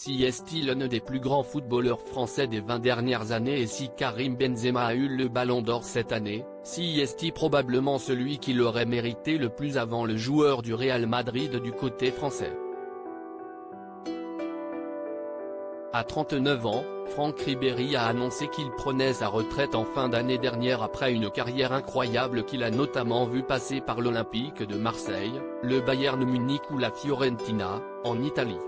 Si est-il l'un des plus grands footballeurs français des 20 dernières années et si Karim Benzema a eu le ballon d'or cette année, si est-il probablement celui qui l'aurait mérité le plus avant le joueur du Real Madrid du côté français. À 39 ans, Franck Ribéry a annoncé qu'il prenait sa retraite en fin d'année dernière après une carrière incroyable qu'il a notamment vu passer par l'Olympique de Marseille, le Bayern Munich ou la Fiorentina, en Italie.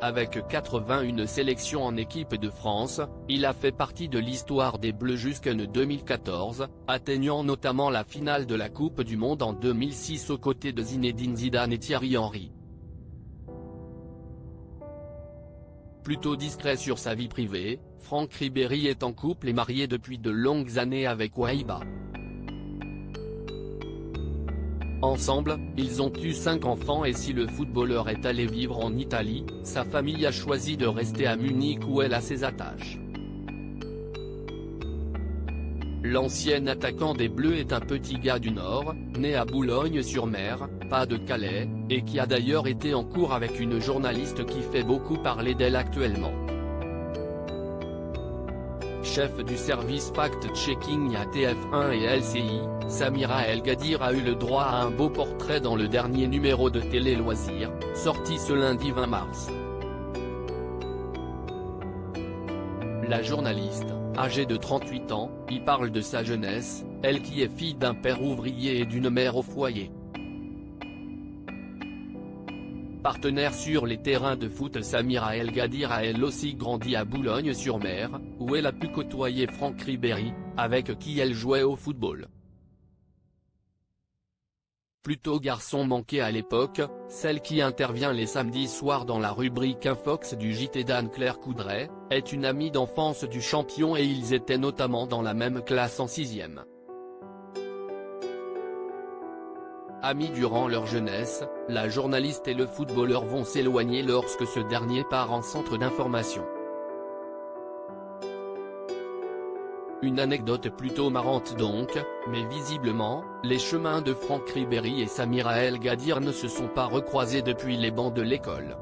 Avec 81 sélections en équipe de France, il a fait partie de l'histoire des Bleus jusqu'en 2014, atteignant notamment la finale de la Coupe du Monde en 2006 aux côtés de Zinedine Zidane et Thierry Henry. Plutôt discret sur sa vie privée, Franck Ribéry est en couple et marié depuis de longues années avec Wahibah. Ensemble, ils ont eu 5 enfants et si le footballeur est allé vivre en Italie, sa famille a choisi de rester à Munich où elle a ses attaches. L'ancien attaquant des Bleus est un petit gars du Nord, né à Boulogne-sur-Mer, pas de Calais, et qui a d'ailleurs été en cours avec une journaliste qui fait beaucoup parler d'elle actuellement. Chef du service fact-checking à TF1 et LCI, Samira El Ghadir a eu le droit à un beau portrait dans le dernier numéro de Télé Loisirs, sorti ce lundi 20 mars. La journaliste, âgée de 38 ans, y parle de sa jeunesse, elle qui est fille d'un père ouvrier et d'une mère au foyer. Partenaire sur les terrains de foot, Samira El Ghadir a elle aussi grandi à Boulogne-sur-Mer, où elle a pu côtoyer Franck Ribéry, avec qui elle jouait au football. Plutôt garçon manqué à l'époque, celle qui intervient les samedis soirs dans la rubrique Infox du JT d'Anne-Claire Coudray, est une amie d'enfance du champion et ils étaient notamment dans la même classe en 6e. Amis durant leur jeunesse, la journaliste et le footballeur vont s'éloigner lorsque ce dernier part en centre d'information. Une anecdote plutôt marrante donc, mais visiblement, les chemins de Franck Ribéry et Samira El Ghadir ne se sont pas recroisés depuis les bancs de l'école.